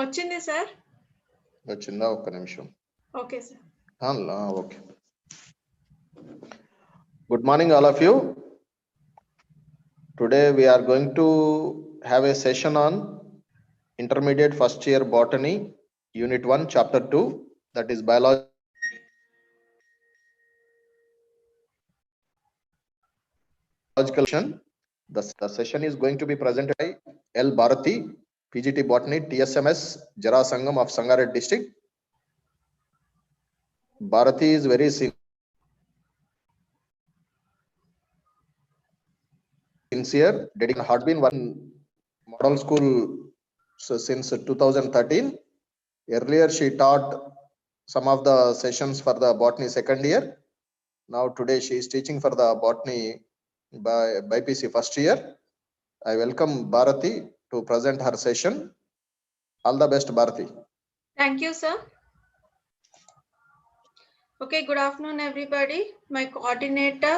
వచ్చింది సార్. వచ్చిందా? ఒక్క నిమిషం. Okay sir. Okay. Good morning all of you. Today we are going to have a session on intermediate first year botany unit 1 chapter 2, that is biological. The session is going to be presented by L. Bharati, PGT Botany, TSMS, Jara Sangam of Sangareddy district. Bharati is very sincere, dedicated, had been one model school since 2013. Earlier she taught some of the sessions for the botany second year. Now today she is teaching for the botany by PC first year. I welcome Bharati to present her session. All the best, Bharati. Thank you, sir. Okay, good afternoon, everybody. My coordinator,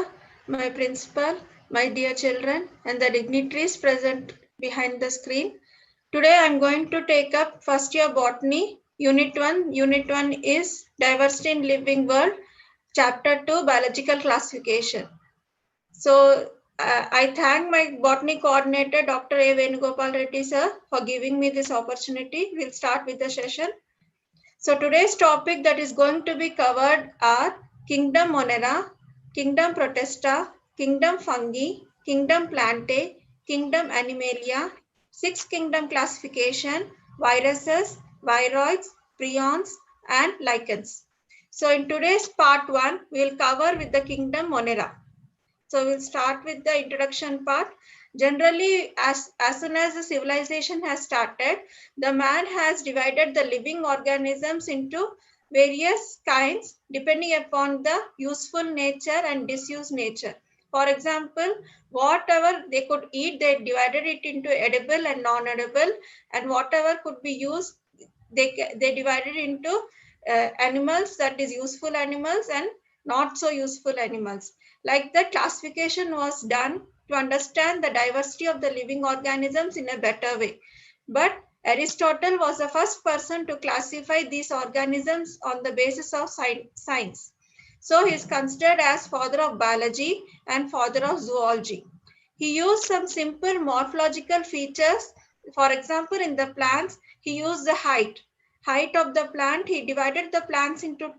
my principal, my dear children, and the dignitaries present behind the screen. Today, I'm going to take up first year botany, unit 1. Unit 1 is diversity in living world, chapter 2, biological classification. So, I thank my botany coordinator, Dr. A. Venugopal Reddy, sir, for giving me this opportunity. We'll start with the session. So today's topic that is going to be covered are Kingdom Monera, Kingdom Protesta, Kingdom Fungi, Kingdom Plantae, Kingdom Animalia, Sixth Kingdom classification, viruses, viroids, prions, and lichens. So in today's part 1, we'll cover with the Kingdom Monera. So we'll start with the introduction part. Generally, as soon as the civilization has started, the man has divided the living organisms into various kinds depending upon the useful nature and disused nature. For example, whatever they could eat, they divided it into edible and non-edible, and whatever could be used, they divided into animals, that is useful animals and not so useful animals. Like that, classification was done to understand the diversity of the living organisms in a better way. But Aristotle was the first person to classify these organisms on the basis of science. So he is considered as father of biology and father of zoology. He used some simple morphological features. For example, in the plants, he used the height of the plant. He divided the plants into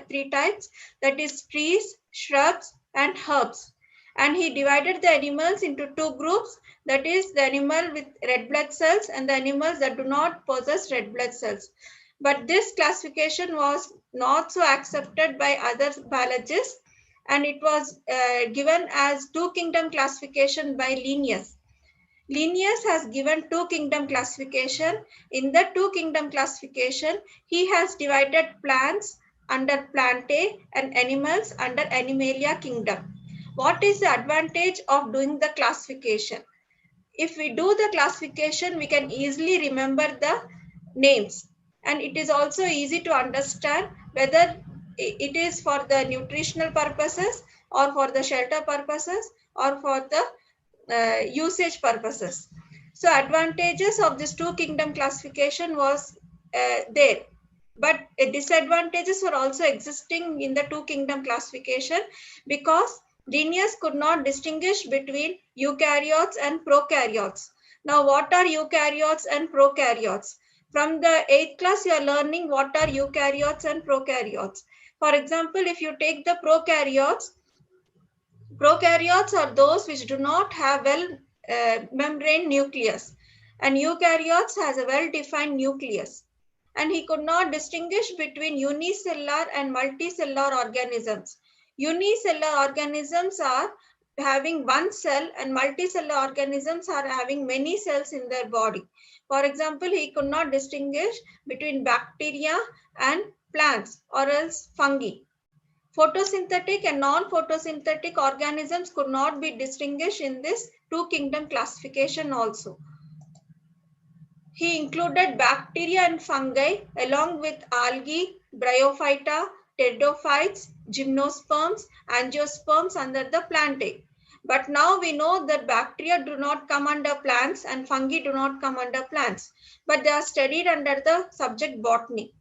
three types, that is trees, shrubs, and herbs. And he divided the animals into two groups, that is the animal with red blood cells and the animals that do not possess red blood cells. But this classification was not so accepted by other biologists, and it was given as two kingdom classification by Linnaeus. Linnaeus has given two kingdom classification. In the two kingdom classification, he has divided plants under Plantae and animals under Animalia kingdom. What is the advantage of doing the classification? If we do the classification, we can easily remember the names, and it is also easy to understand whether it is for the nutritional purposes or for the shelter purposes or for the usage purposes. So advantages of this two kingdom classification was there, but disadvantages were also existing in the two kingdom classification, because Linnaeus could not distinguish between eukaryotes and prokaryotes. Now, what are eukaryotes and prokaryotes? From the 8th class, you are learning what are eukaryotes and prokaryotes. For example, if you take the prokaryotes are those which do not have membrane nucleus, and eukaryotes has a well-defined nucleus. And he could not distinguish between unicellular and multicellular organisms. Unicellular organisms are having one cell, and multicellular organisms are having many cells in their body. For example, he could not distinguish between bacteria and plants or else fungi. Photosynthetic and non-photosynthetic organisms could not be distinguished in this two kingdom classification also. He included bacteria and fungi along with algae, bryophyta, pteridophytes, gymnosperms, angiosperms under the Plantae. But now we know that bacteria do not come under plants and fungi do not come under plants, but they are studied under the subject botany.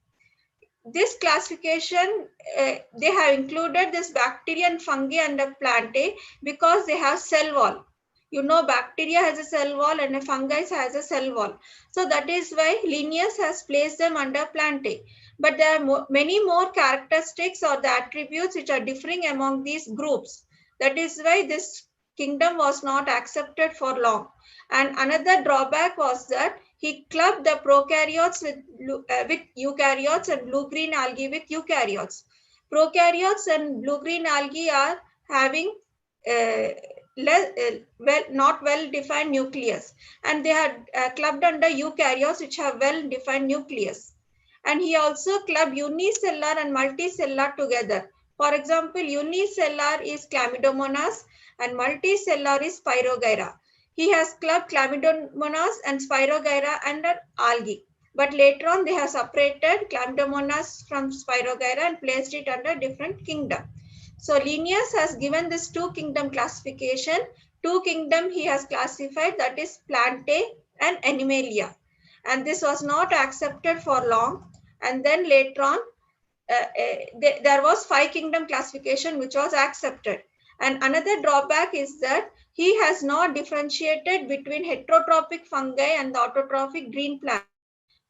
This classification, they have included this bacteria and fungi under Plantae because they have cell wall. You know, bacteria has a cell wall and a fungi has a cell wall. So that is why Linnaeus has placed them under Plantae. But there are many more characteristics or the attributes which are differing among these groups. That is why this kingdom was not accepted for long. And another drawback was that he clubbed the prokaryotes with eukaryotes and blue-green algae with eukaryotes. Prokaryotes and blue-green algae are having not well-defined nucleus, and they are clubbed under eukaryotes which have well-defined nucleus. And he also clubbed unicellular and multicellular together. For example, unicellular is Chlamydomonas and multicellular is Spirogyra. He has clubbed Chlamydomonas and Spirogyra under algae. But later on, they have separated Chlamydomonas from Spirogyra and placed it under different kingdom. So Linnaeus has given this two kingdom classification. Two kingdom he has classified, that is Plantae and Animalia. And this was not accepted for long. And then later on, there was five kingdom classification which was accepted. And another drawback is that he has not differentiated between heterotrophic fungi and the autotrophic green plant.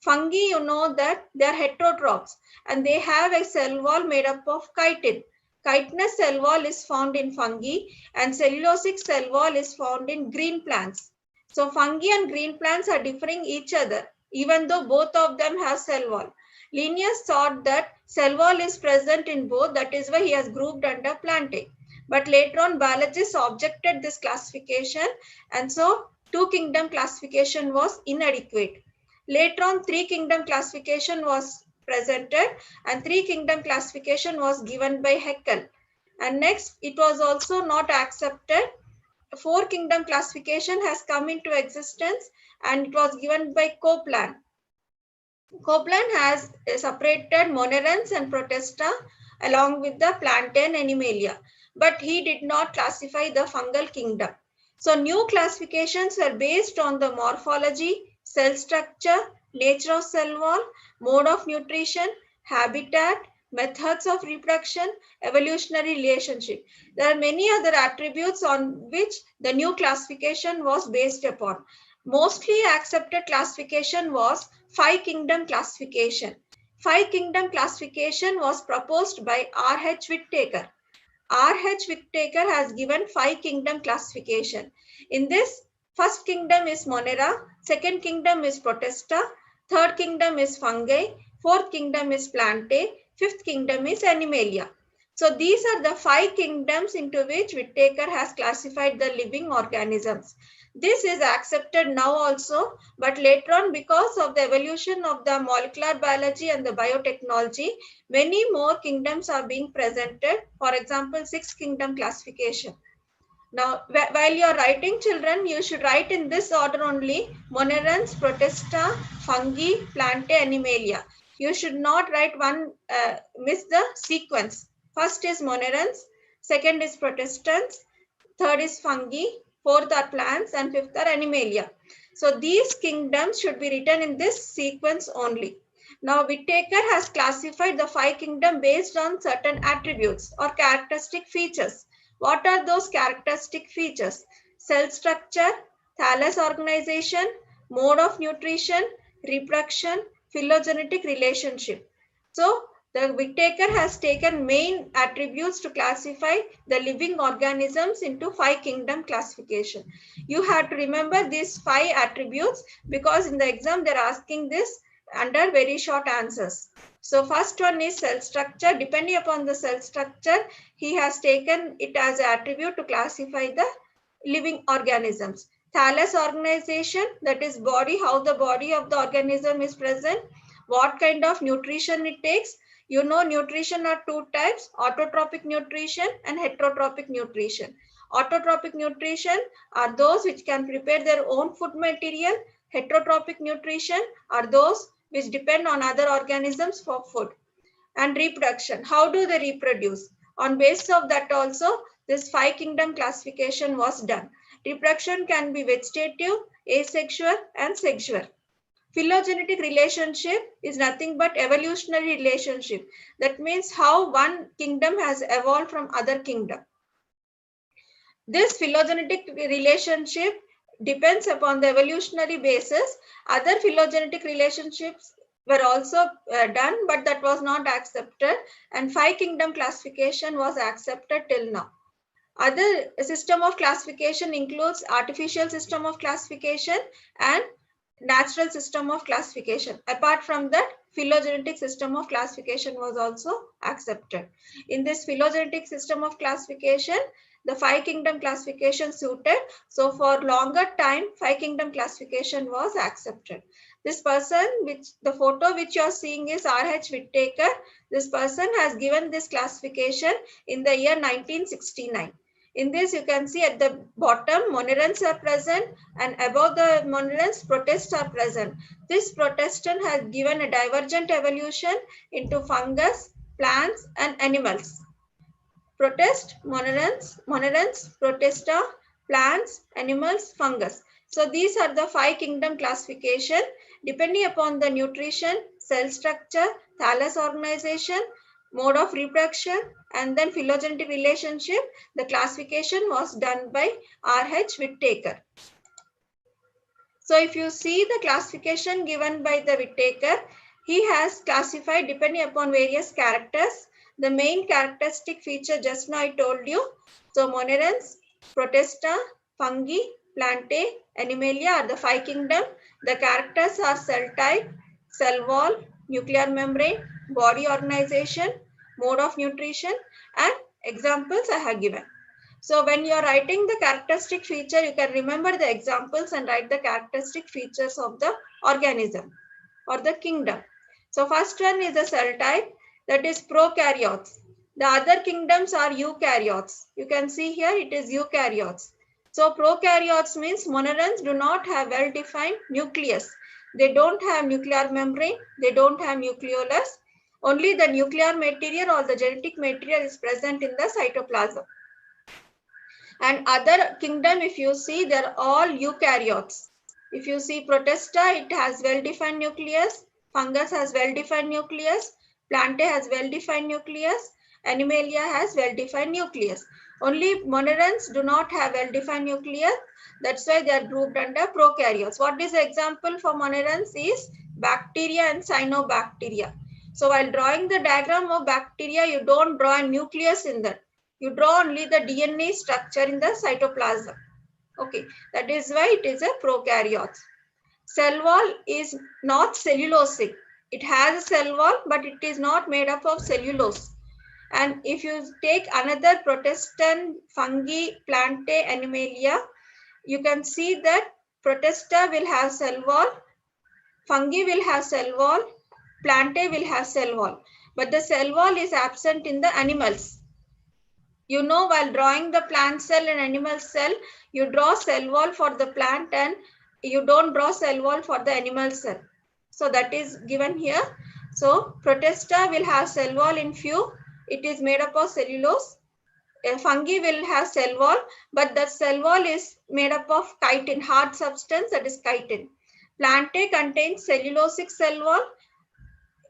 Fungi, you know that they are heterotrophs and they have a cell wall made up of chitin. Chitinous cell wall is found in fungi and cellulosic cell wall is found in green plants. So fungi and green plants are differing each other, even though both of them have cell wall. Linnaeus thought that cell wall is present in both, that is why he has grouped under Plantae. But later on, biologists objected this classification, and so two kingdom classification was inadequate. Later on, three kingdom classification was presented and three kingdom classification was given by Haeckel. And next, it was also not accepted. Four kingdom classification has come into existence and it was given by Copeland. Copeland has separated Monerans and Protista along with the Plantae and Animalia, but he did not classify the fungal kingdom. So new classifications were based on the morphology, cell structure, nature of cell wall, mode of nutrition, habitat, methods of reproduction, evolutionary relationship. There are many other attributes on which the new classification was based upon. Mostly accepted classification was five kingdom classification. Five kingdom classification was proposed by R.H. Whittaker. R.H. Whittaker has given five kingdom classification. In this, first kingdom is Monera, second kingdom is Protista, third kingdom is fungi, fourth kingdom is Plantae, fifth kingdom is Animalia. So these are the five kingdoms into which Whittaker has classified the living organisms. This is accepted now also, but later on, because of the evolution of the molecular biology and the biotechnology, many more kingdoms are being presented. For example, sixth kingdom classification. Now, while you are writing, children, you should write in this order only: Monerans, Protista, fungi, Plantae, Animalia. You should not write one, miss the sequence. First is Monerans, second is Protistans, third is fungi, fourth are plants, and fifth are Animalia. So these kingdoms should be written in this sequence only. Now Whittaker has classified the five kingdoms based on certain attributes or characteristic features. What are those characteristic features? Cell structure, thallus organization, mode of nutrition, reproduction, phylogenetic relationship. So the Whittaker has taken main attributes to classify the living organisms into five kingdom classification. You have to remember these five attributes because in the exam they're asking this under very short answers. So first one is cell structure. Depending upon the cell structure, he has taken it as an attribute to classify the living organisms. Thallus organization, that is body, how the body of the organism is present, what kind of nutrition it takes. You know, nutrition are two types: autotrophic nutrition and heterotrophic nutrition. Autotrophic nutrition are those which can prepare their own food material. Heterotrophic nutrition are those which depend on other organisms for food. And reproduction, how do they reproduce? On basis of that also, this 5 kingdom classification was done. Reproduction can be vegetative, asexual, and sexual. Phylogenetic relationship is nothing but evolutionary relationship. That means how one kingdom has evolved from other kingdom. This phylogenetic relationship depends upon the evolutionary basis. Other phylogenetic relationships were also done, but that was not accepted, and 5 kingdom classification was accepted till now. Other system of classification includes artificial system of classification and natural system of classification. Apart from that, phylogenetic system of classification was also accepted. In this phylogenetic system of classification, the 5 kingdom classification suited. So for longer time, 5 kingdom classification was accepted. This person, which the photo which you are seeing is R.H. Whittaker. This person has given this classification in the year 1969. In this, you can see at the bottom, monerans are present, and above the monerans, protists are present. This protestant has given a divergent evolution into fungus, plants, and animals. Protist, monerans, protista, plants, animals, fungus. So these are the 5 kingdom classification. Depending upon the nutrition, cell structure, thallus organization, mode of reproduction, and then phylogenetic relationship, the classification was done by R.H. Whittaker. So if you see the classification given by the Whittaker, he has classified depending upon various characters. The main characteristic feature just now I told you. So monerans, protista, fungi, plantae, animalia are the 5 kingdom. The characters are cell type, cell wall, nuclear membrane, body organization, mode of nutrition, and examples I have given. So when you are writing the characteristic feature, you can remember the examples and write the characteristic features of the organism or the kingdom. So first one is the cell type, that is prokaryotes. The other kingdoms are eukaryotes. You can see here it is eukaryotes. So prokaryotes means monerans do not have well-defined nucleus. They don't have nuclear membrane. They don't have nucleolus. Only the nuclear material or the genetic material is present in the cytoplasm. And other kingdom, if you see, they're all eukaryotes. If you see protista, it has well-defined nucleus. Fungus has well-defined nucleus. Plantae has well-defined nucleus. Animalia has well-defined nucleus. Only monerans do not have well-defined nucleus. That's why they are grouped under prokaryotes. What is the example for monerans is bacteria and cyanobacteria. So while drawing the diagram of bacteria, you don't draw a nucleus in that. You draw only the DNA structure in the cytoplasm. Okay, that is why it is a prokaryote. Cell wall is not cellulosic. It has a cell wall, but it is not made up of cellulose. And if you take another protestant, fungi, plantae, animalia, you can see that protista will have cell wall, fungi will have cell wall, plantae will have cell wall. But the cell wall is absent in the animals. You know, while drawing the plant cell and animal cell, you draw cell wall for the plant and you don't draw cell wall for the animal cell. So that is given here. So protista will have cell wall in few. It is made up of cellulose. Fungi will have cell wall, but the cell wall is made up of chitin, hard substance, that is chitin. Plantae contains cellulosic cell wall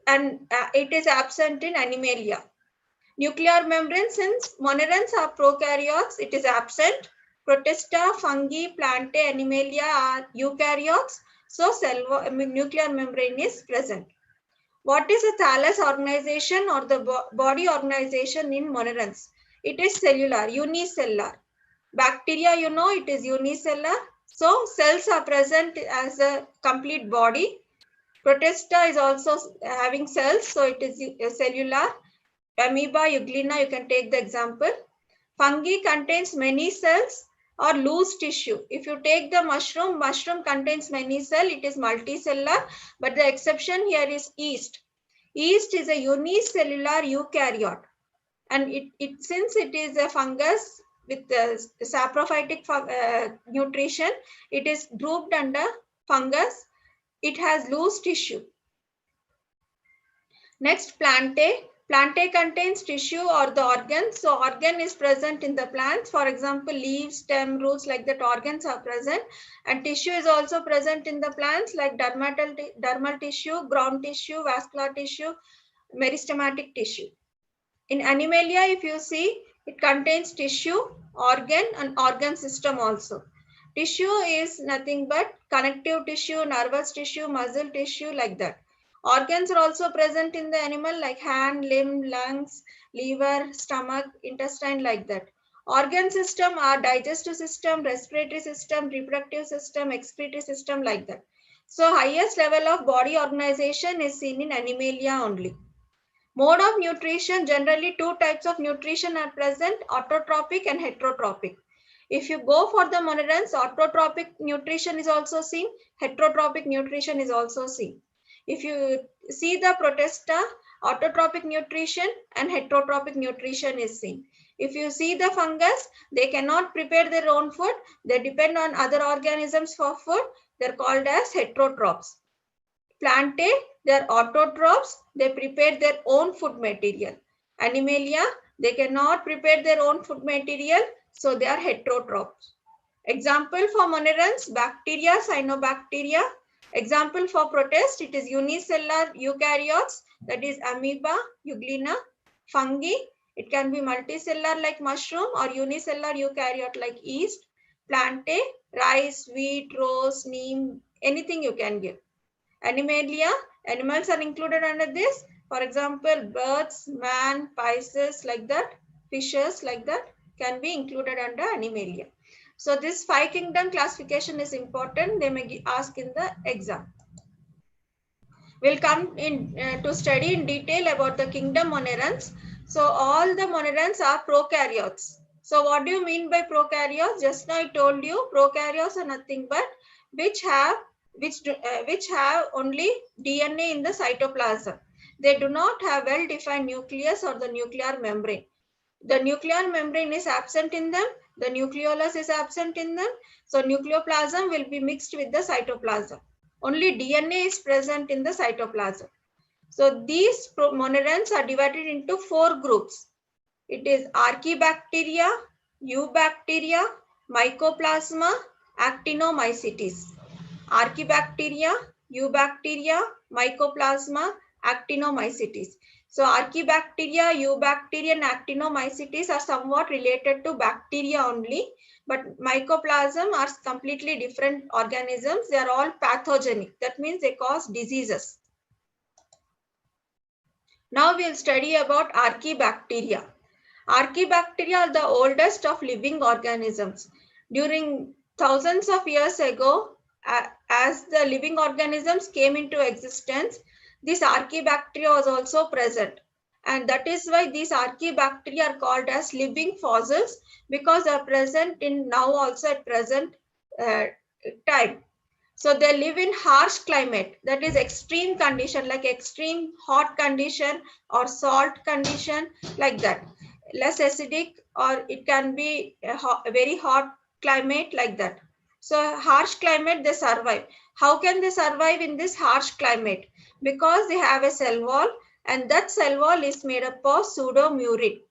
and it is absent in animalia. Nuclear membrane, since monerans are prokaryotes, it is absent. Protista, fungi, plantae, animalia are eukaryotes. So nuclear membrane is present. What is the thallus organization or the body organization in monerans? It is cellular, unicellular. Bacteria, you know, it is unicellular. So cells are present as a complete body. Protista is also having cells, so it is cellular. Amoeba, euglena, you can take the example. Fungi contains many cells or loose tissue. If you take the mushroom contains many cells, it is multicellular, but the exception here is yeast. Yeast is a unicellular eukaryote, and since it is a fungus with the saprophytic nutrition, it is grouped under fungus. It has loose tissue. Next, plantae. Plantae contains tissue or the organs. So organ is present in the plants. For example, leaves, stem, roots, like that organs are present. And tissue is also present in the plants like dermal tissue, ground tissue, vascular tissue, meristematic tissue. In Animalia, if you see, it contains tissue, organ and organ system also. Tissue is nothing but connective tissue, nervous tissue, muscle tissue, like that. Organs are also present in the animal like hand, limb, lungs, liver, stomach, intestine, like that. Organ system are digestive system, respiratory system, reproductive system, excretory system, like that. So highest level of body organization is seen in Animalia only. Mode of nutrition, generally two types of nutrition are present, autotrophic and heterotrophic. If you go for the monodons, autotrophic nutrition is also seen, heterotrophic nutrition is also seen. If you see the Protista, autotrophic nutrition and heterotrophic nutrition is seen. If you see the fungus, they cannot prepare their own food. They depend on other organisms for food. They're called as heterotrophs. Plantae, they are autotrophs. They prepare their own food material. Animalia, they cannot prepare their own food material, so they are heterotrophs. Example for monodons, bacteria, cyanobacteria. Example for protist, it is unicellular eukaryotes, that is amoeba, euglena. Fungi, it can be multicellular like mushroom or unicellular eukaryote like yeast. Plantae, rice, wheat, rose, neem, anything you can give. Animalia, animals are included under this. For example, birds, man, pisces, like that, fishes, like that, can be included under Animalia. So this 5 kingdom classification is important. They may ask in the exam. We'll come in to study in detail about the kingdom monodons. So all the monodons are prokaryotes. So what do you mean by prokaryotes? Just now I told you prokaryotes are nothing but which have only DNA in the cytoplasm. They do not have well-defined nucleus or the nuclear membrane. The nuclear membrane is absent in them. The nucleolus is absent in them. So nucleoplasm will be mixed with the cytoplasm. Only DNA is present in the cytoplasm. So these monodons are divided into 4 groups. It is Archaebacteria, Eubacteria, Mycoplasma, Actinomycetes. Archaebacteria, Eubacteria, Mycoplasma, Actinomycetes. So Archaebacteria, Eubacteria and Actinomycetes are somewhat related to bacteria only, but Mycoplasm are completely different organisms. They are all pathogenic. That means they cause diseases. Now we'll study about Archaebacteria. Archaebacteria are the oldest of living organisms. During thousands of years ago, as the living organisms came into existence, this Archaebacteria was also present. And that is why these Archaebacteria are called as living fossils, because they are present in now also at present time. So they live in harsh climate, that is extreme condition, like extreme hot condition or salt condition, like that. Less acidic, or it can be a very hot climate, like that. So harsh climate, they survive. How can they survive in this harsh climate? Because they have a cell wall, and that cell wall is made up of pseudomurin.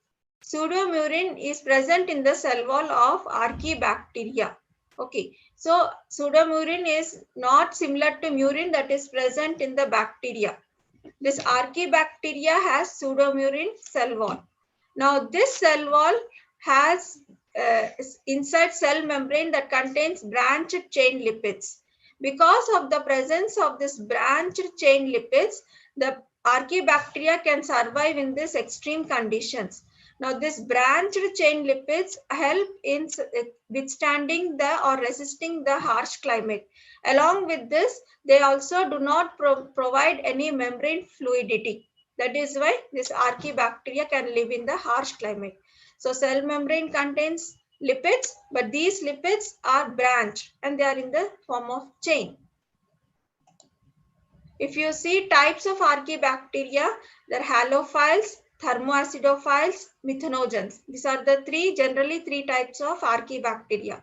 Pseudomurin is present in the cell wall of Archaebacteria. Okay, so pseudomurin is not similar to murin that is present in the bacteria. This Archaebacteria has pseudomurin cell wall. Now this cell wall has inside cell membrane that contains branched chain lipids. Because of the presence of this branched chain lipids, the Archaebacteria can survive in these extreme conditions. Now, this branched chain lipids help in withstanding or resisting the harsh climate. Along with this, they also do not provide any membrane fluidity. That is why this Archaebacteria can live in the harsh climate. So, cell membrane contains lipids, but these lipids are branched and they are in the form of chain. If you see types of Archaebacteria, they are halophiles, thermoacidophiles, methanogens. These are the generally three types of Archaebacteria.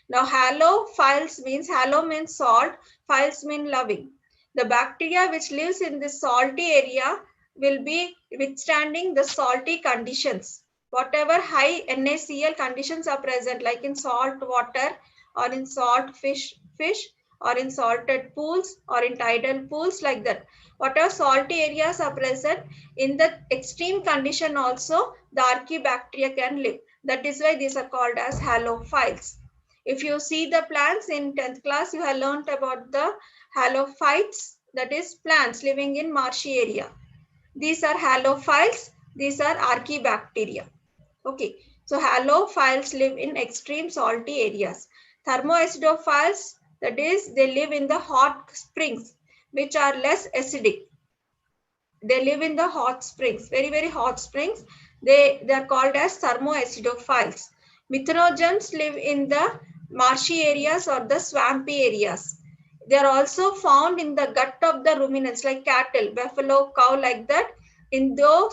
Now, halophiles means, halo means salt, philes mean loving. The bacteria which lives in this salty area, will be withstanding the salty conditions. Whatever high NaCl conditions are present, like in salt water or in salt fish or in salted pools or in tidal pools, like that. Whatever salty areas are present, in the extreme condition also, the archaebacteria can live. That is why these are called as halophiles. If you see the plants in 10th class, you have learned about the halophytes, that is plants living in marshy area. These are halophiles, these are archaebacteria. Okay, so halophiles live in extreme salty areas. Thermoacidophiles, that is, they live in the hot springs, which are less acidic. They live in the hot springs, very, very hot springs. They are called as thermoacidophiles. Methanogens live in the marshy areas or the swampy areas. They are also found in the gut of the ruminants, like cattle, buffalo, cow, like that. In the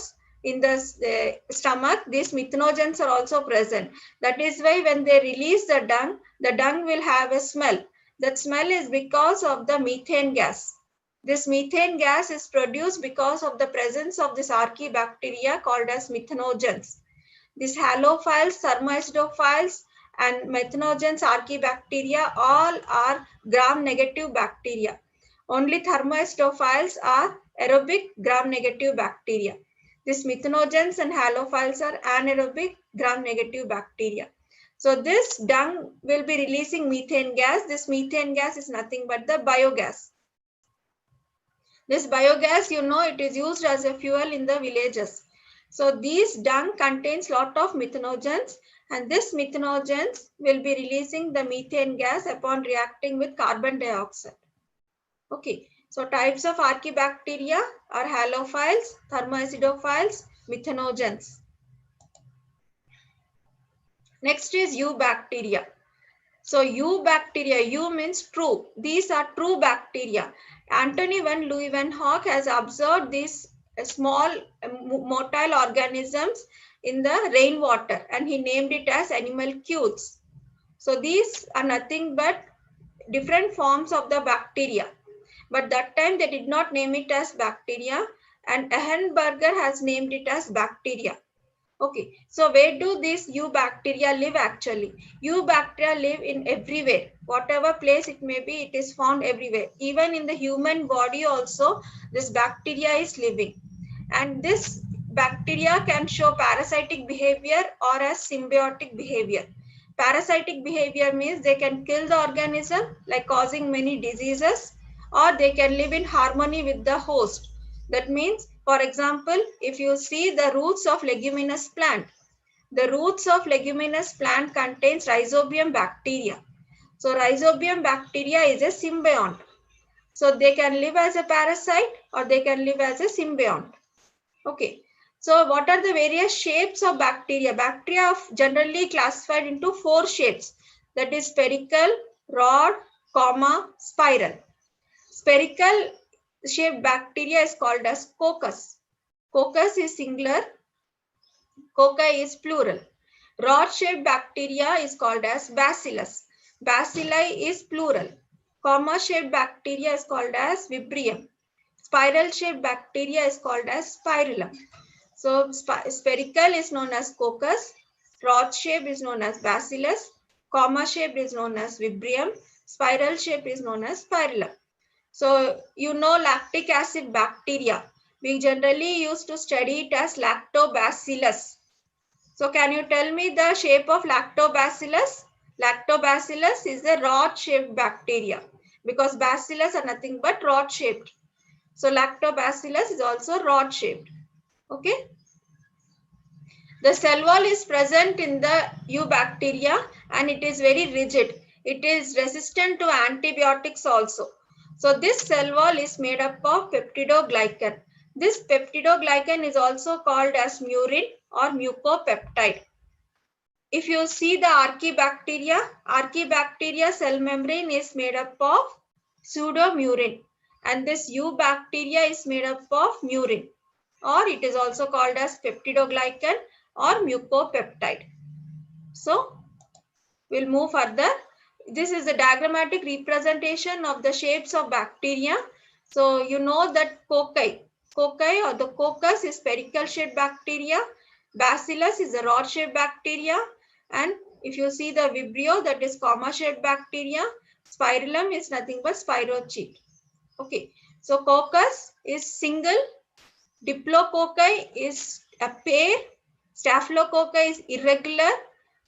stomach, these methanogens are also present. That is why when they release the dung will have a smell. That smell is because of the methane gas. This methane gas is produced because of the presence of this archaebacteria called as methanogens. These halophiles, thermoacidophiles, and methanogens, archaebacteria, all are gram-negative bacteria. Only thermoacidophiles are aerobic gram-negative bacteria. These methanogens and halophiles are anaerobic gram-negative bacteria. So this dung will be releasing methane gas. This methane gas is nothing but the biogas. This biogas, it is used as a fuel in the villages. So these dung contains lot of methanogens, and this methanogens will be releasing the methane gas upon reacting with carbon dioxide. Okay, so types of archaebacteria are halophiles, thermoacidophiles, methanogens. Next is eubacteria. So eubacteria, U means true. These are true bacteria. Antony van Leeuwenhoek has observed these small motile organisms in the rainwater, and he named it as animalcules. So these are nothing but different forms of the bacteria. But that time they did not name it as bacteria, and Ehrenberger has named it as bacteria. Okay, so where do these eubacteria live actually? Eubacteria live in everywhere. Whatever place it may be, it is found everywhere. Even in the human body also, this bacteria is living. And this bacteria can show parasitic behavior or as symbiotic behavior. Parasitic behavior means they can kill the organism, like causing many diseases, or they can live in harmony with the host. That means, for example, if you see the roots of leguminous plant, the roots of leguminous plant contains rhizobium bacteria. So rhizobium bacteria is a symbiont. So they can live as a parasite or they can live as a symbiont. Okay. So what are the various shapes of bacteria? Bacteria are generally classified into 4 shapes. That is spherical, rod, comma, spiral. Spherical shaped bacteria is called as coccus. Coccus is singular, cocci is plural. Rod shaped bacteria is called as bacillus. Bacilli is plural. Comma shaped bacteria is called as vibrio. Spiral shaped bacteria is called as spirillum. So spherical is known as coccus, rod shaped is known as bacillus, comma shaped is known as vibrio, spiral shaped is known as spirillum. So, lactic acid bacteria. We generally used to study it as lactobacillus. So, can you tell me the shape of lactobacillus? Lactobacillus is a rod-shaped bacteria because bacillus are nothing but rod-shaped. So, lactobacillus is also rod-shaped. Okay. The cell wall is present in the eubacteria and it is very rigid. It is resistant to antibiotics also. So this cell wall is made up of peptidoglycan. This peptidoglycan is also called as murin or mucopeptide. If you see the archaebacteria cell membrane is made up of pseudomurin, and this eubacteria is made up of murin, or it is also called as peptidoglycan or mucopeptide. So we'll move further. This is the diagrammatic representation of the shapes of bacteria. So you know that cocci. cocci or the coccus is spherical shaped bacteria. Bacillus is a rod shaped bacteria. And if you see the Vibrio, that is comma shaped bacteria. Spirillum is nothing but spirochete. Okay, so coccus is single, diplococci is a pair, staphylococci is irregular,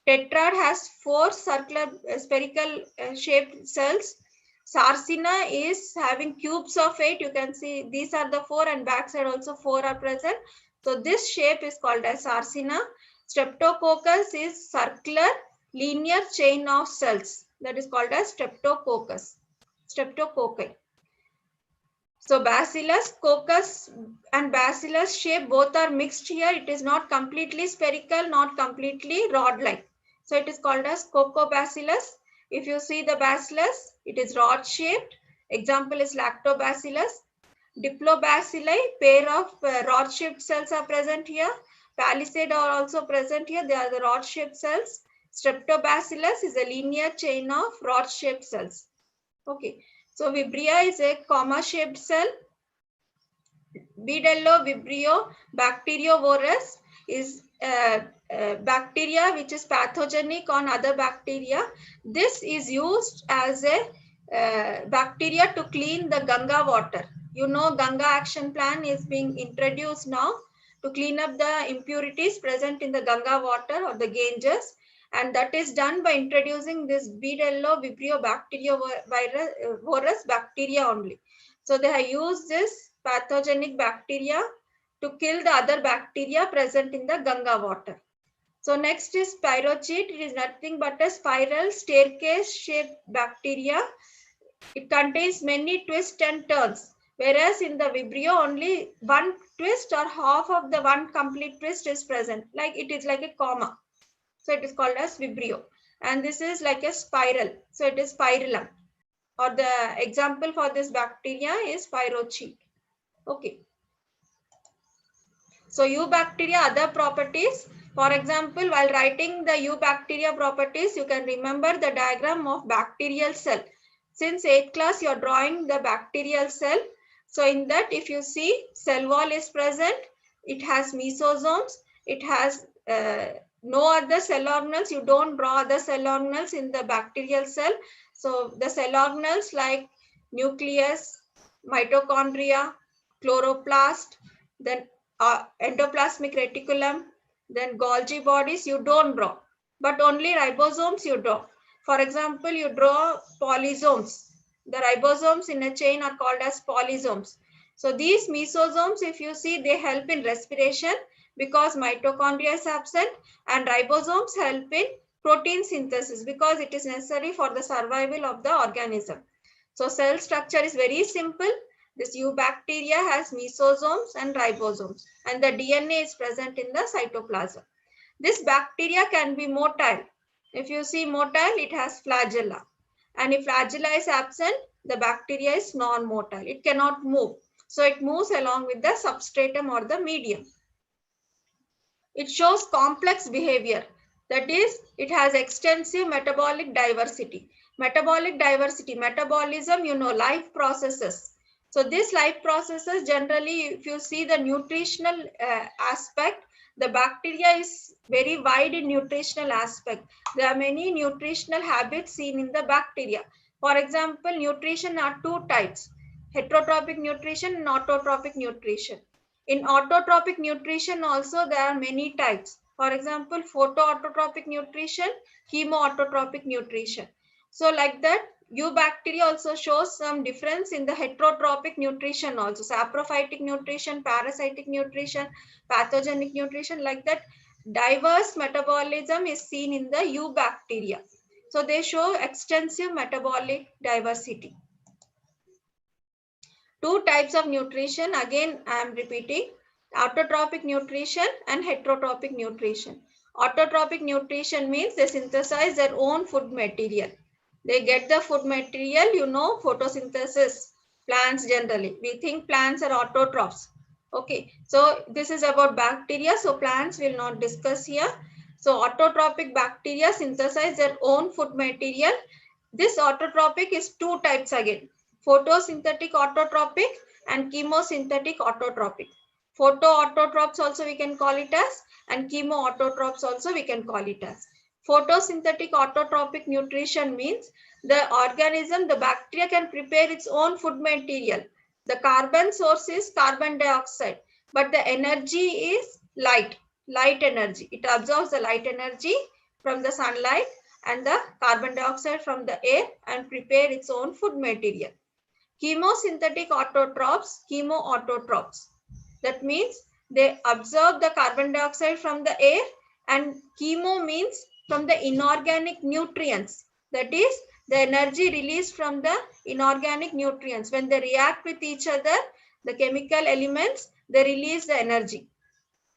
tetrad has 4 circular spherical shaped cells. Sarcina is having cubes of 8. You can see these are the 4 and backside also 4 are present. So this shape is called as Sarcina. Streptococcus is circular linear chain of cells. That is called as Streptococcus. Streptococci. So Bacillus, coccus and Bacillus shape both are mixed here. It is not completely spherical, not completely rod-like. So it is called as Coccobacillus. If you see the Bacillus, it is rod-shaped. Example is Lactobacillus. Diplobacilli, pair of rod-shaped cells are present here. Palisade are also present here. They are the rod-shaped cells. Streptobacillus is a linear chain of rod-shaped cells. Okay. So Vibria is a comma-shaped cell. Bdello Vibrio bacteriovorus is bacteria which is pathogenic on other bacteria. This is used as a bacteria to clean the Ganga water. You know, Ganga Action Plan is being introduced now to clean up the impurities present in the Ganga water or the Ganges. And that is done by introducing this Bdello Vibrio bacteriovorus bacteria only. So they have used this pathogenic bacteria to kill the other bacteria present in the Ganga water. So next is spirochete. It is nothing but a spiral staircase shaped bacteria. It contains many twists and turns. Whereas in the Vibrio only one twist or half of the one complete twist is present. Like it is like a comma. So it is called as Vibrio. And this is like a spiral. So it is spirillum. Or the example for this bacteria is spirochete. Okay. So eubacteria, other properties. For example, while writing the eubacteria properties, you can remember the diagram of bacterial cell. Since 8th class, you are drawing the bacterial cell. So in that, if you see cell wall is present, it has mesosomes, it has no other cell organelles. You don't draw other cell organelles in the bacterial cell. So the cell organelles like nucleus, mitochondria, chloroplast, then endoplasmic reticulum, then Golgi bodies, you don't draw, but only ribosomes you draw. For example, you draw polysomes. The ribosomes in a chain are called as polysomes. So these mesosomes, if you see, they help in respiration because mitochondria is absent, and ribosomes help in protein synthesis because it is necessary for the survival of the organism. So cell structure is very simple. This eubacteria has mesosomes and ribosomes, and the DNA is present in the cytoplasm. This bacteria can be motile. If you see motile, it has flagella. And if flagella is absent, the bacteria is non-motile. It cannot move. So it moves along with the substratum or the medium. It shows complex behavior. That is, it has extensive metabolic diversity. Metabolic diversity, metabolism, you know, life processes. So these life processes generally, if you see the nutritional aspect, the bacteria is very wide in nutritional aspect. There are many nutritional habits seen in the bacteria. For example, nutrition are two types, heterotrophic nutrition and autotrophic nutrition. In autotrophic nutrition also there are many types. For example, photoautotrophic nutrition, chemoautotrophic nutrition. So like that, eubacteria also shows some difference in the heterotrophic nutrition also. Saprophytic nutrition, parasitic nutrition, pathogenic nutrition, like that. Diverse metabolism is seen in the eubacteria. So they show extensive metabolic diversity. Two types of nutrition, again I am repeating, autotrophic nutrition and heterotrophic nutrition. Autotrophic nutrition means they synthesize their own food material. They get the food material, you know, photosynthesis, plants generally. We think plants are autotrophs. Okay, so this is about bacteria, so plants will not discuss here. So autotrophic bacteria synthesize their own food material. This autotrophic is two types again. Photosynthetic autotrophic and chemosynthetic autotropic. Photoautotrophs also we can call it as, and chemoautotrophs also we can call it as. Photosynthetic autotropic nutrition means the organism, the bacteria can prepare its own food material. The carbon source is carbon dioxide, but the energy is light energy. It absorbs the light energy from the sunlight and the carbon dioxide from the air and prepare its own food material. Chemosynthetic autotrophs, chemoautotrophs. That means they absorb the carbon dioxide from the air, and chemo means from the inorganic nutrients. That is the energy released from the inorganic nutrients. When they react with each other, the chemical elements, they release the energy.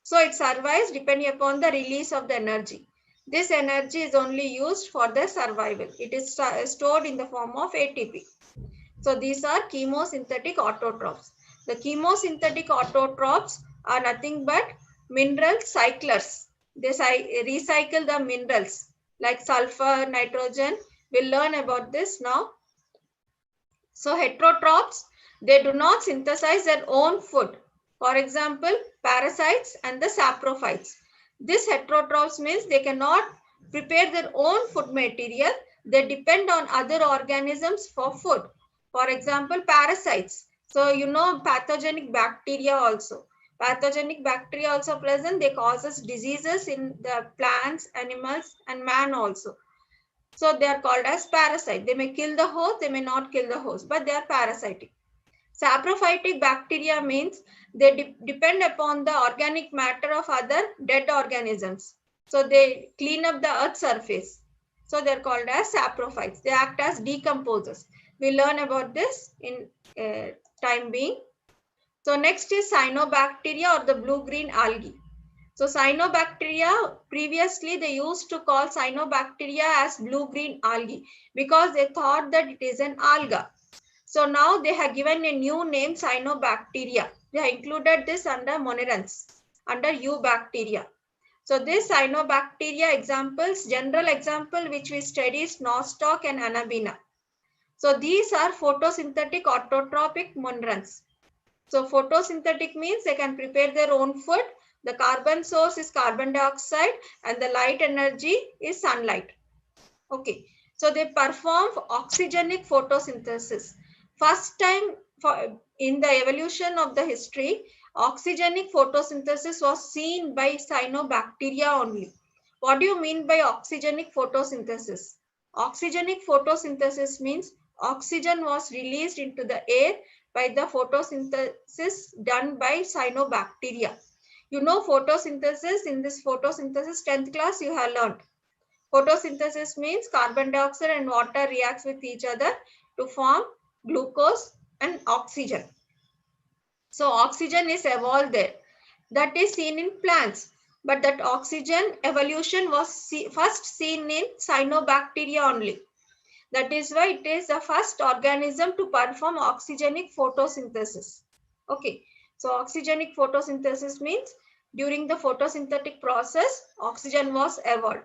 So it survives depending upon the release of the energy. This energy is only used for the survival. It is stored in the form of ATP. So these are chemosynthetic autotrophs. The chemosynthetic autotrophs are nothing but mineral cyclers. They recycle the minerals like sulfur, nitrogen. We'll learn about this now. So heterotrophs, they do not synthesize their own food. For example, parasites and the saprophytes. This heterotrophs means they cannot prepare their own food material. They depend on other organisms for food. For example, parasites. So you know pathogenic bacteria also. Pathogenic bacteria also present. They causes diseases in the plants, animals, and man also. So they are called as parasite. They may kill the host, they may not kill the host, but they are parasitic. Saprophytic bacteria means they depend upon the organic matter of other dead organisms. So they clean up the earth's surface. So they are called as saprophytes. They act as decomposers. We'll learn about this in time being. So next is cyanobacteria or the blue-green algae. So cyanobacteria, previously they used to call cyanobacteria as blue-green algae because they thought that it is an alga. So now they have given a new name, cyanobacteria. They have included this under monerans, under eubacteria. So this cyanobacteria examples, general example which we study is nostoc and anabina. So these are photosynthetic autotropic monerans. So photosynthetic means they can prepare their own food. The carbon source is carbon dioxide and the light energy is sunlight. Okay, so they perform oxygenic photosynthesis. First time in the evolution of the history, oxygenic photosynthesis was seen by cyanobacteria only. What do you mean by oxygenic photosynthesis? Oxygenic photosynthesis means oxygen was released into the air by the photosynthesis done by cyanobacteria. You know photosynthesis, in this photosynthesis 10th class you have learned. Photosynthesis means carbon dioxide and water reacts with each other to form glucose and oxygen. So oxygen is evolved there. That is seen in plants. But that oxygen evolution was first seen in cyanobacteria only. That is why it is the first organism to perform oxygenic photosynthesis. Okay. So oxygenic photosynthesis means during the photosynthetic process, oxygen was evolved.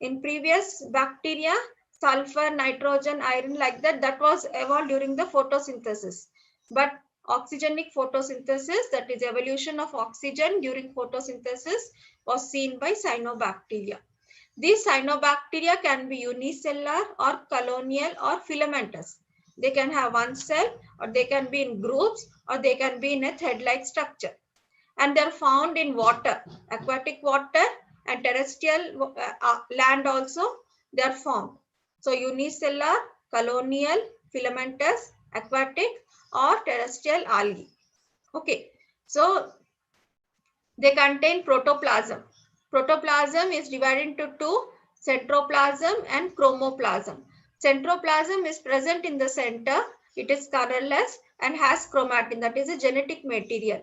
In previous bacteria, sulfur, nitrogen, iron like that was evolved during the photosynthesis. But oxygenic photosynthesis, that is evolution of oxygen during photosynthesis, was seen by cyanobacteria. These cyanobacteria can be unicellular or colonial or filamentous. They can have one cell, or they can be in groups, or they can be in a thread-like structure. And they're found in water, aquatic water and terrestrial land also, they're formed. So unicellular, colonial, filamentous, aquatic or terrestrial algae. Okay, so they contain protoplasm. Protoplasm is divided into two, centroplasm and chromoplasm. Centroplasm is present in the center. It is colorless and has chromatin, that is a genetic material.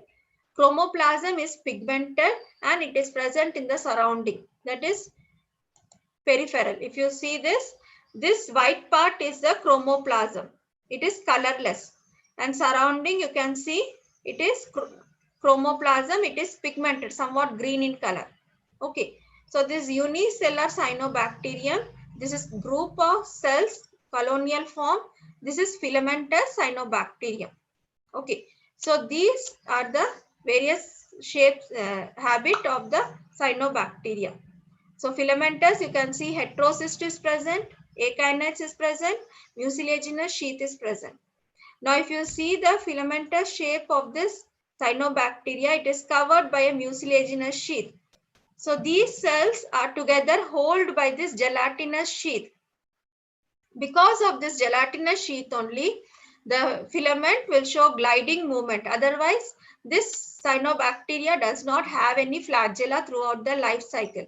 Chromoplasm is pigmented and it is present in the surrounding, that is peripheral. If you see this white part is the chromoplasm. It is colorless and surrounding you can see it is chromoplasm. It is pigmented, somewhat green in color. Okay, so this unicellular cyanobacterium, this is group of cells, colonial form. This is filamentous cyanobacterium. Okay, So these are the various shapes, habit of the cyanobacteria. So filamentous, you can see heterocyst is present, akinete is present, mucilaginous sheath is present. Now, if you see the filamentous shape of this cyanobacteria, it is covered by a mucilaginous sheath. So these cells are together held by this gelatinous sheath. Because of this gelatinous sheath only, the filament will show gliding movement. Otherwise, this cyanobacteria does not have any flagella throughout the life cycle.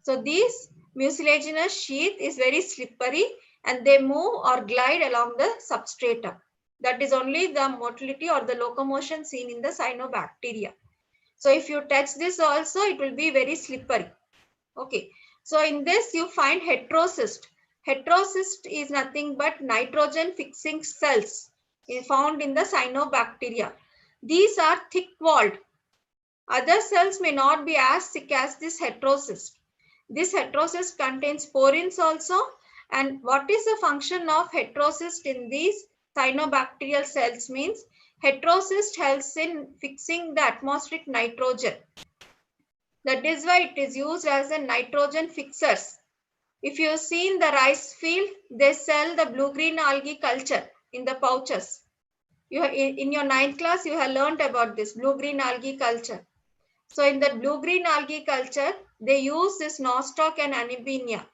So this mucilaginous sheath is very slippery and they move or glide along the substratum. That is only the motility or the locomotion seen in the cyanobacteria. So if you touch this also, it will be very slippery. Okay. So in this you find heterocyst. Heterocyst is nothing but nitrogen fixing cells found in the cyanobacteria. These are thick walled. Other cells may not be as thick as this heterocyst. This heterocyst contains porins also. And what is the function of heterocyst in these cyanobacterial cells means heterocyst helps in fixing the atmospheric nitrogen. That is why it is used as a nitrogen fixers. If you see in the rice field, they sell the blue-green algae culture in the pouches. In your 9th class, you have learned about this blue-green algae culture. So in the blue-green algae culture, they use this nostoc and anabina.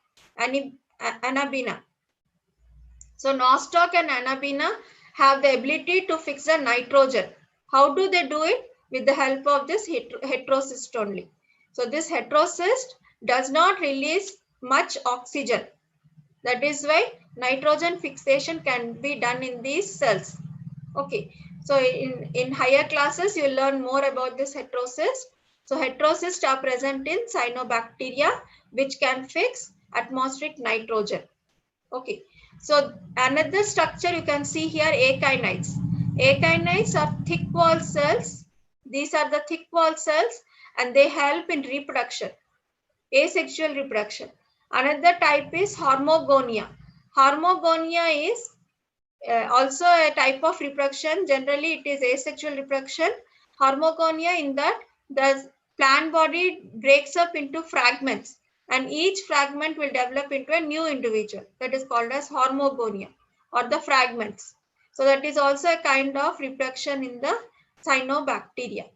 So nostoc and anabina have the ability to fix the nitrogen. How do they do it? With the help of this heterocyst only. So this heterocyst does not release much oxygen. That is why nitrogen fixation can be done in these cells. Okay. So in higher classes, you will learn more about this heterocyst. So heterocysts are present in cyanobacteria, which can fix atmospheric nitrogen. Okay. So another structure you can see here, akinetes. Akinetes are thick wall cells. These are the thick wall cells and they help in reproduction, asexual reproduction. Another type is hormogonia. Hormogonia is also a type of reproduction. Generally, it is asexual reproduction. Hormogonia in that the plant body breaks up into fragments and each fragment will develop into a new individual. That is called as hormogonia or the fragments. So that is also a kind of reproduction in the cyanobacteria.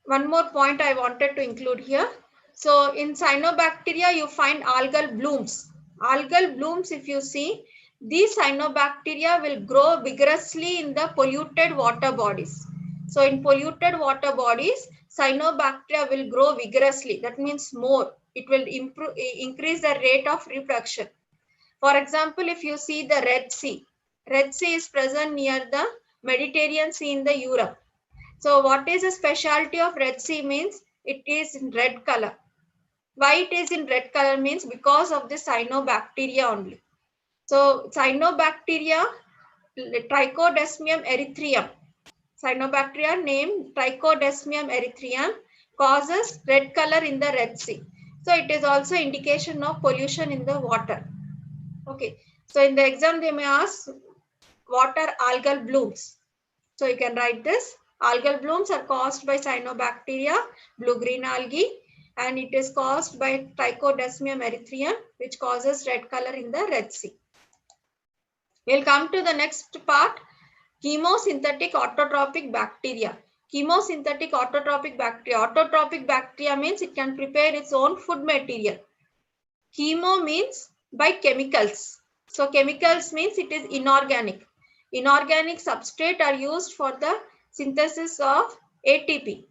One more point I wanted to include here. So in cyanobacteria, you find algal blooms. Algal blooms, if you see, these cyanobacteria will grow vigorously in the polluted water bodies. So in polluted water bodies, cyanobacteria will grow vigorously. That means more. It will increase the rate of reproduction. For example, if you see the Red Sea is present near the Mediterranean Sea in the Europe. So what is the specialty of Red Sea means it is in red color. Why it is in red color means because of the cyanobacteria only. So cyanobacteria, Trichodesmium erythraeum, cyanobacteria named Trichodesmium erythraeum causes red color in the Red Sea. So it is also indication of pollution in the water. Okay. So in the exam they may ask what are algal blooms. So you can write this. Algal blooms are caused by cyanobacteria, blue-green algae, and it is caused by Trichodesmium erythraeum, which causes red color in the Red Sea. We'll come to the next part, chemosynthetic autotrophic bacteria. Chemosynthetic autotrophic bacteria. Autotrophic bacteria means it can prepare its own food material. Chemo means by chemicals. So chemicals means it is inorganic. Inorganic substrate are used for the synthesis of ATP.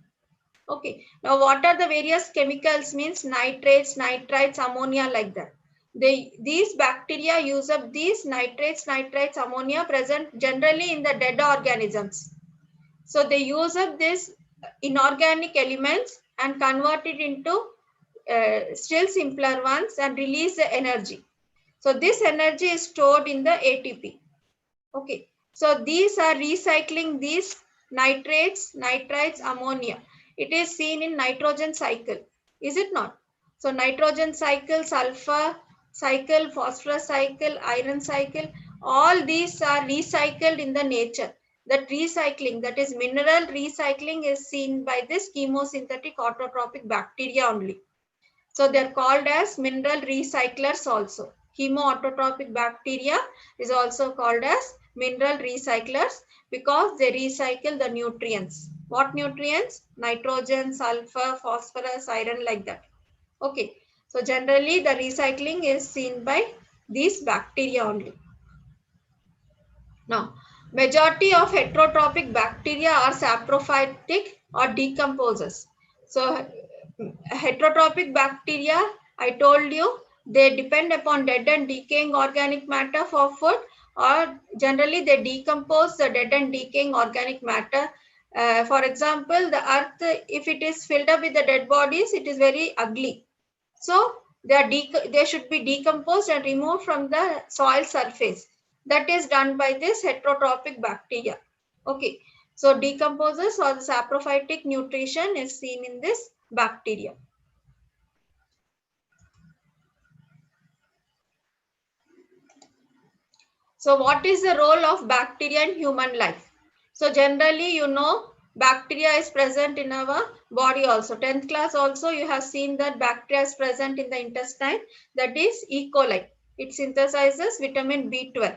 Okay. Now, what are the various chemicals means nitrates, nitrites, ammonia like that. These bacteria use up these nitrates, nitrites, ammonia present generally in the dead organisms. So they use up these inorganic elements and convert it into still simpler ones and release the energy. So this energy is stored in the ATP. Okay. So these are recycling these nitrates, nitrites, ammonia. It is seen in nitrogen cycle, is it not? So nitrogen cycle, sulfur cycle, phosphorus cycle, iron cycle, all these are recycled in the nature. That recycling, that is mineral recycling, is seen by this chemosynthetic autotrophic bacteria only. So they are called as mineral recyclers also. Chemoautotrophic bacteria is also called as mineral recyclers because they recycle the nutrients. What nutrients? Nitrogen, sulfur, phosphorus, iron, like that. Okay. So generally the recycling is seen by these bacteria only. Now, majority of heterotrophic bacteria are saprophytic or decomposers. So heterotrophic bacteria, I told you, they depend upon dead and decaying organic matter for food, or generally they decompose the dead and decaying organic matter. For example, the earth, if it is filled up with the dead bodies, it is very ugly. So they should be decomposed and removed from the soil surface. That is done by this heterotrophic bacteria. Okay, so decomposers or the saprophytic nutrition is seen in this bacteria. So what is the role of bacteria in human life? So generally, you know, bacteria is present in our body also. 10th class also, you have seen that bacteria is present in the intestine. That is E. coli. It synthesizes vitamin B12.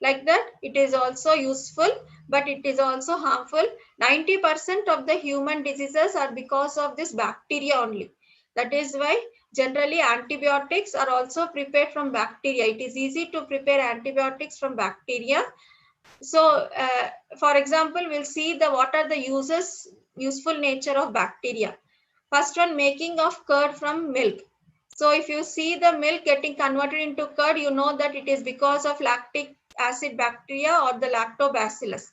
Like that, it is also useful, but it is also harmful. 90% of the human diseases are because of this bacteria only. That is why generally antibiotics are also prepared from bacteria. It is easy to prepare antibiotics from bacteria. So for example, we'll see what are the useful nature of bacteria. First one, making of curd from milk. So if you see the milk getting converted into curd, you know that it is because of lactic acid bacteria or the lactobacillus.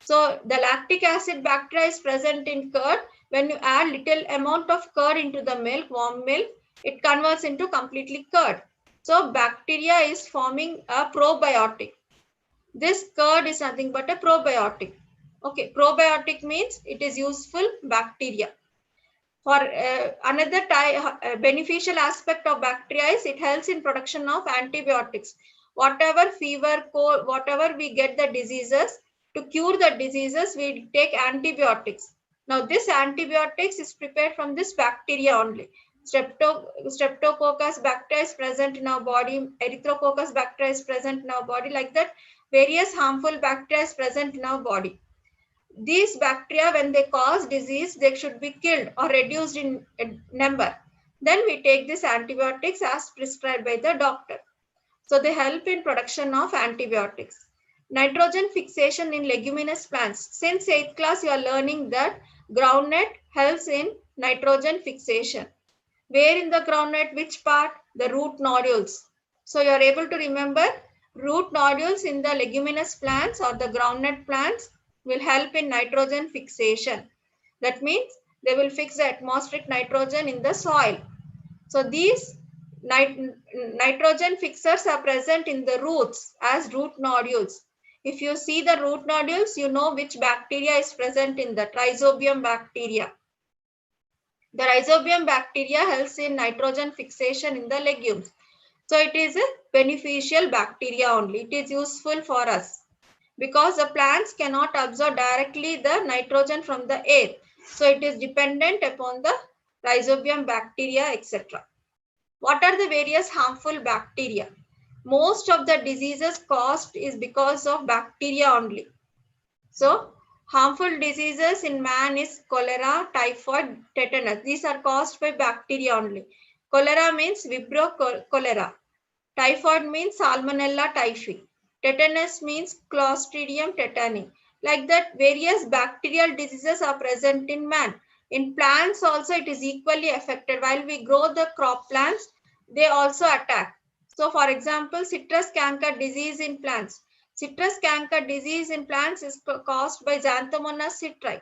So the lactic acid bacteria is present in curd. When you add little amount of curd into the milk, warm milk, it converts into completely curd. So bacteria is forming a probiotic. This curd is nothing but a probiotic. Okay, probiotic means it is useful bacteria. For another beneficial aspect of bacteria is it helps in production of antibiotics. Whatever fever, cold, whatever we get the diseases, to cure the diseases, we take antibiotics. Now this antibiotics is prepared from this bacteria only. Streptococcus bacteria is present in our body, Erythrococcus bacteria is present in our body, like that various harmful bacteria is present in our body. These bacteria, when they cause disease, they should be killed or reduced in number. Then we take these antibiotics as prescribed by the doctor. So they help in production of antibiotics. Nitrogen fixation in leguminous plants. Since 8th class, you are learning that groundnut helps in nitrogen fixation. Where in the groundnut, which part? The root nodules. So you are able to remember root nodules in the leguminous plants or the groundnut plants will help in nitrogen fixation. That means they will fix the atmospheric nitrogen in the soil. So these nitrogen fixers are present in the roots as root nodules. If you see the root nodules, you know which bacteria is present in the Rhizobium bacteria. The Rhizobium bacteria helps in nitrogen fixation in the legumes. So it is a beneficial bacteria only. It is useful for us because the plants cannot absorb directly the nitrogen from the air. So it is dependent upon the Rhizobium bacteria, etc. What are the various harmful bacteria? Most of the diseases caused is because of bacteria only. So harmful diseases in man is cholera, typhoid, tetanus. These are caused by bacteria only. Cholera means Vibrio cholera. Typhoid means Salmonella typhi. Tetanus means Clostridium tetani. Like that, various bacterial diseases are present in man. In plants also, it is equally affected. While we grow the crop plants, they also attack. So, for example, citrus canker disease in plants. Citrus canker disease in plants is caused by Xanthomonas citri.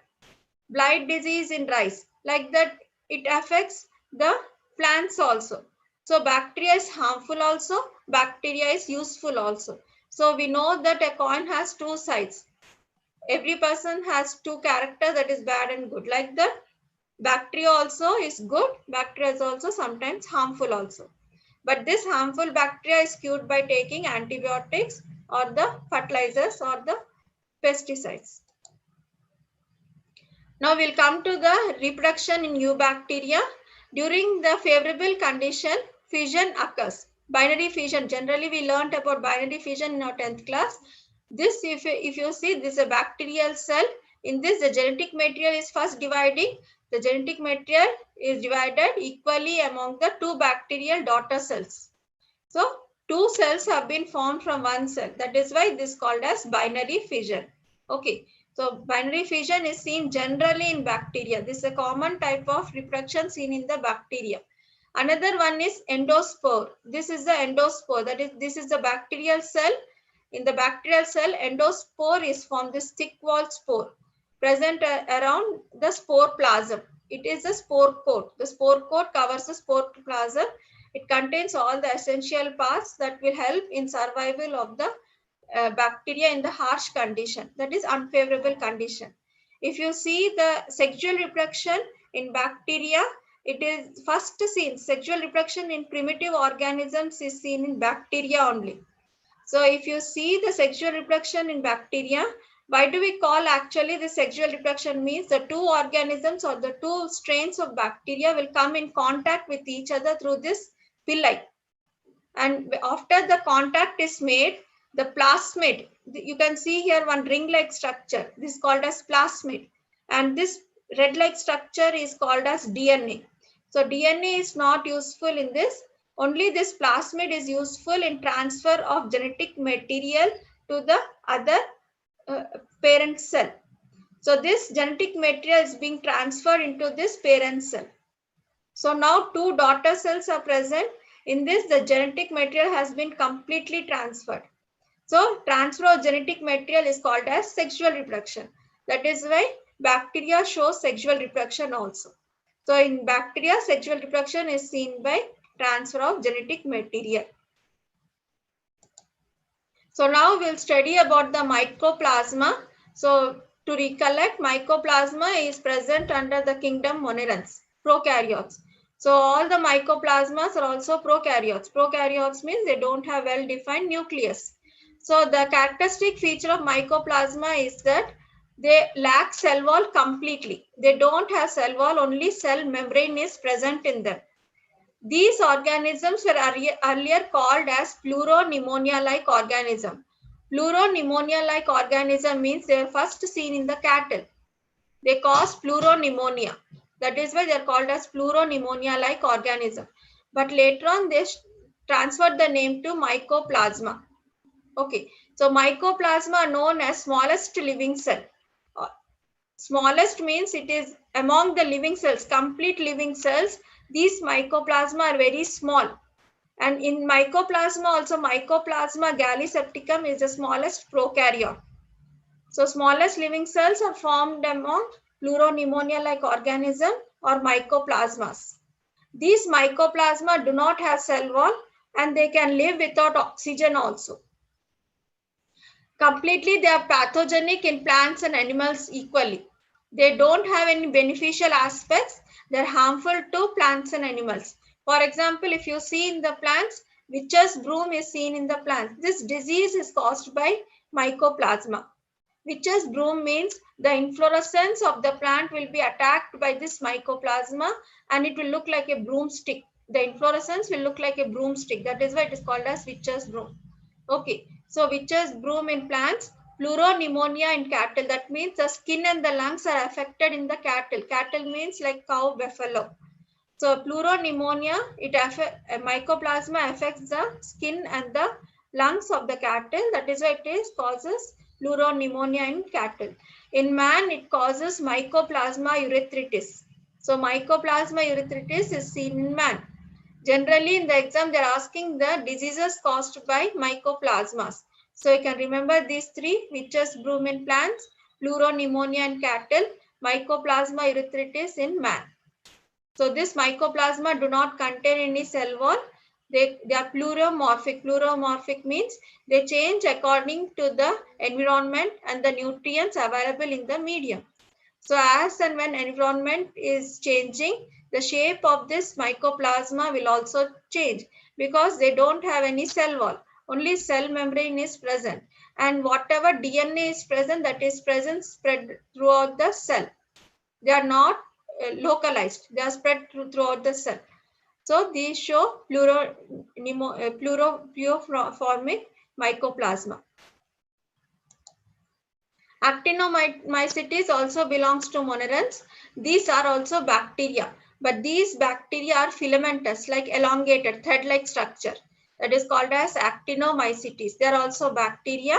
Blight disease in rice. Like that, it affects the plants also. So bacteria is harmful also, bacteria is useful also. So we know that a coin has two sides. Every person has two characters, that is bad and good. Like that, bacteria also is good, bacteria is also sometimes harmful also. But this harmful bacteria is cured by taking antibiotics or the fertilizers or the pesticides. Now we'll come to the reproduction in eubacteria. During the favorable condition, fission occurs. Binary fission. Generally, we learned about binary fission in our 10th class. This, if you see, this is a bacterial cell. In this, the genetic material is first dividing. The genetic material is divided equally among the two bacterial daughter cells. So, two cells have been formed from one cell. That is why this is called as binary fission. Okay. So binary fission is seen generally in bacteria. This is a common type of reproduction seen in the bacteria. Another one is endospore. This is the endospore. That is, this is the bacterial cell. In the bacterial cell, endospore is formed, this thick-walled spore present around the spore plasm. It is a spore coat. The spore coat covers the spore plasm. It contains all the essential parts that will help in survival of the bacteria in the harsh condition, that is unfavorable condition. If you see the sexual reproduction in bacteria, it is first seen, sexual reproduction in primitive organisms is seen in bacteria only. So if you see the sexual reproduction in bacteria, why do we call actually the sexual reproduction means the two organisms or the two strains of bacteria will come in contact with each other through this villi. And after the contact is made, the plasmid, you can see here one ring-like structure. This is called as plasmid. And this red-like structure is called as DNA. So DNA is not useful in this. Only this plasmid is useful in transfer of genetic material to the other parent cell. So this genetic material is being transferred into this parent cell. So now two daughter cells are present. In this, the genetic material has been completely transferred. So transfer of genetic material is called as sexual reproduction. That is why bacteria shows sexual reproduction also. So in bacteria, sexual reproduction is seen by transfer of genetic material. So now we'll study about the mycoplasma. So to recollect, mycoplasma is present under the kingdom Monerans, prokaryotes. So all the mycoplasmas are also prokaryotes. Prokaryotes means they don't have well-defined nucleus. So the characteristic feature of mycoplasma is that they lack cell wall completely. They don't have cell wall, only cell membrane is present in them. These organisms were earlier called as pleuropneumonia-like organism. Pleuropneumonia-like organism means they were first seen in the cattle. They cause pleuropneumonia. That is why they are called as pleuropneumonia-like organism. But later on, they transferred the name to mycoplasma. Okay, so mycoplasma are known as smallest living cell. Smallest means it is among the living cells, complete living cells. These mycoplasma are very small. And in mycoplasma also, Mycoplasma gallisepticum is the smallest prokaryote. So smallest living cells are formed among pleuropneumonia-like organism or mycoplasmas. These mycoplasma do not have cell wall and they can live without oxygen also. Completely, they are pathogenic in plants and animals equally. They don't have any beneficial aspects. They're harmful to plants and animals. For example, if you see in the plants, witch's broom is seen in the plants. This disease is caused by mycoplasma. Witch's broom means the inflorescence of the plant will be attacked by this mycoplasma and it will look like a broomstick. The inflorescence will look like a broomstick. That is why it is called as witch's broom. Okay. So witch's broom in plants, pleuropneumonia in cattle. That means the skin and the lungs are affected in the cattle. Cattle means like cow, buffalo. So pleuropneumonia, mycoplasma affects the skin and the lungs of the cattle. That is why it causes pleuropneumonia in cattle. In man, it causes mycoplasma erythritis. So mycoplasma erythritis is seen in man. Generally, in the exam, they are asking the diseases caused by mycoplasmas. So you can remember these three: witch's broom in plants, pleuropneumonia in cattle, mycoplasma erythritis in man. So this mycoplasma do not contain any cell wall. They are pleuromorphic. Pleuromorphic means they change according to the environment and the nutrients available in the medium. So as and when environment is changing, the shape of this mycoplasma will also change because they don't have any cell wall. only cell membrane is present, and whatever DNA is present, that is present spread throughout the cell. They are not localized, they are spread throughout the cell. So these show pleuriformic mycoplasma. Actinomycetes also belongs to monerans. These are also bacteria, but these bacteria are filamentous, like elongated thread-like structure. That is called as actinomycetes. They are also bacteria.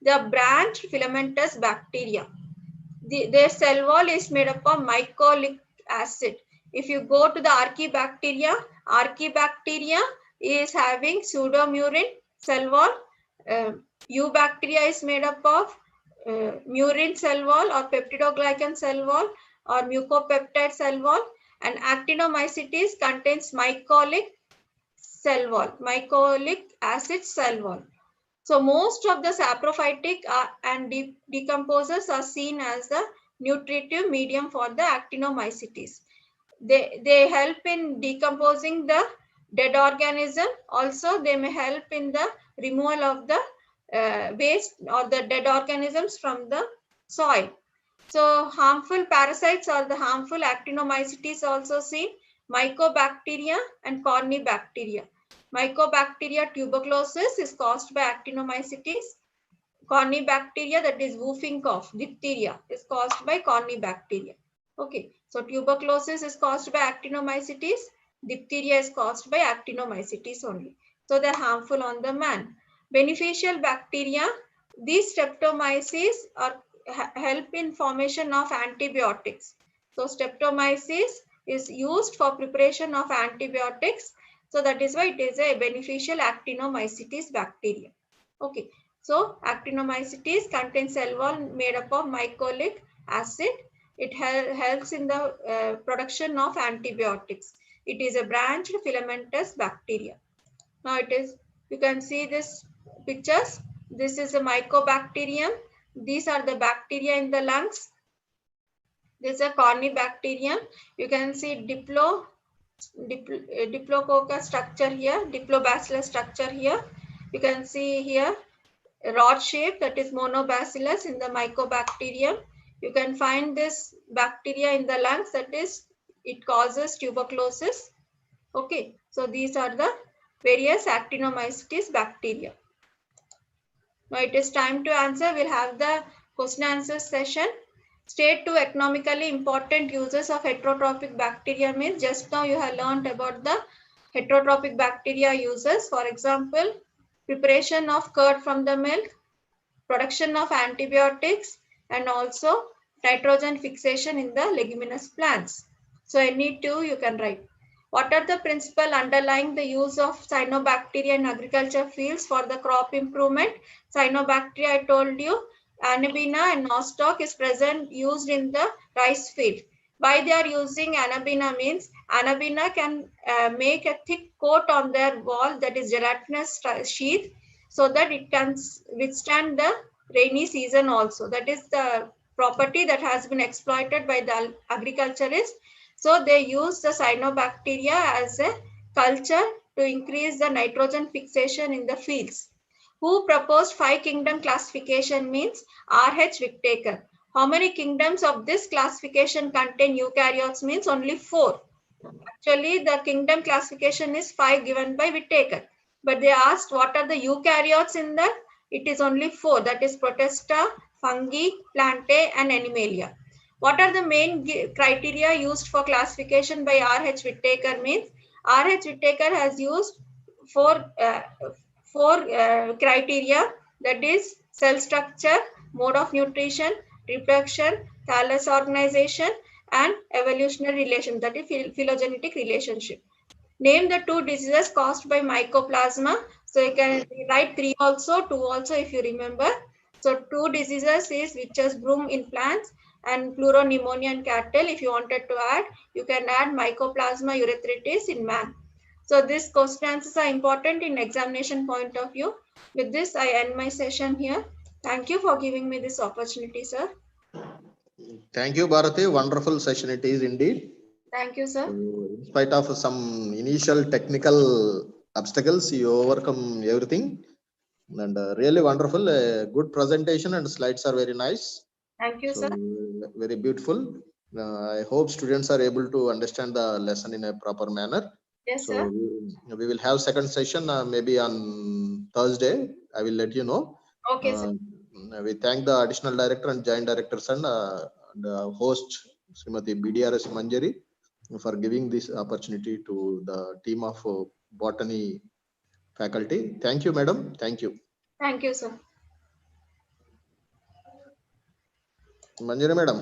They are branched filamentous bacteria. Their cell wall is made up of mycolic acid. If you go to the archaebacteria is having pseudomurin cell wall. Eubacteria is made up of murin cell wall or peptidoglycan cell wall or mucopeptide cell wall, and actinomycetes contains mycolic cell wall, mycolic acid cell wall. So most of the saprophytic and decomposers are seen as the nutritive medium for the actinomycetes. They help in decomposing the dead organism. Also, they may help in the removal of the waste or the dead organisms from the soil. So harmful parasites or the harmful actinomycetes also seen, Mycobacteria and Corynebacteria. Mycobacteria tuberculosis is caused by actinomycetes. Corynebacteria, that is whooping cough, diphtheria, is caused by Corynebacteria. Okay, so tuberculosis is caused by actinomycetes. Diphtheria is caused by actinomycetes only. So they're harmful on the man. Beneficial bacteria, these streptomyces help in formation of antibiotics. So streptomyces is used for preparation of antibiotics. So that is why it is a beneficial actinomycetes bacteria. Okay, so actinomycetes contains cell wall made up of mycolic acid. It helps in the production of antibiotics. It is a branched filamentous bacteria. Now it is, you can see this pictures. This is a mycobacterium. These are the bacteria in the lungs. This is a Corynebacterium. You can see diplococcus structure here, diplobacillus structure here. You can see here rod shape, that is monobacillus in the mycobacterium. You can find this bacteria in the lungs, that is it causes tuberculosis. Okay, so these are the various actinomycetes bacteria. Now it is time to answer. We'll have the question answer session. State two economically important uses of heterotrophic bacteria means just now you have learned about the heterotrophic bacteria uses. For example, preparation of curd from the milk, production of antibiotics, and also nitrogen fixation in the leguminous plants. So any two you can write. What are the principles underlying the use of cyanobacteria in agriculture fields for the crop improvement? Cyanobacteria, I told you, Anabina and nostoc is present used in the rice field. Why they are using Anabina means Anabina can make a thick coat on their wall, that is gelatinous sheath, so that it can withstand the rainy season also. That is the property that has been exploited by the agriculturists. So they use the cyanobacteria as a culture to increase the nitrogen fixation in the fields. Who proposed 5 kingdom classification means R.H. Whittaker. How many kingdoms of this classification contain eukaryotes means only 4. Actually, the kingdom classification is 5 given by Whittaker. But they asked what are the eukaryotes in that? It is only 4, that is Protista, fungi, plantae and animalia. What are the main criteria used for classification by R.H. Whittaker means? R.H. Whittaker has used four criteria, that is cell structure, mode of nutrition, reproduction, thallus organization, and evolutionary relation, that is phylogenetic relationship. Name the 2 diseases caused by mycoplasma. So you can write 3 also, 2 also if you remember. So 2 diseases is witch's broom in plants and pleuropneumonia in cattle. If you wanted to add, you can add mycoplasma urethritis in man. So these question answers are important in examination point of view. With this, I end my session here. Thank you for giving me this opportunity, sir. Thank you, Bharati. Wonderful session it is indeed. Thank you, sir. In spite of some initial technical obstacles, you overcome everything. and really wonderful. Good presentation and slides are very nice. Thank you, So sir. very beautiful. I hope students are able to understand the lesson in a proper manner. Yes, So sir. we will have second session maybe on Thursday. I will let you know. Okay, sir. We thank the additional director and joint directors and the host Srimati BDRS Manjari for giving this opportunity to the team of botany faculty. Thank you, madam. Thank you. Thank you, sir. Manjari madam.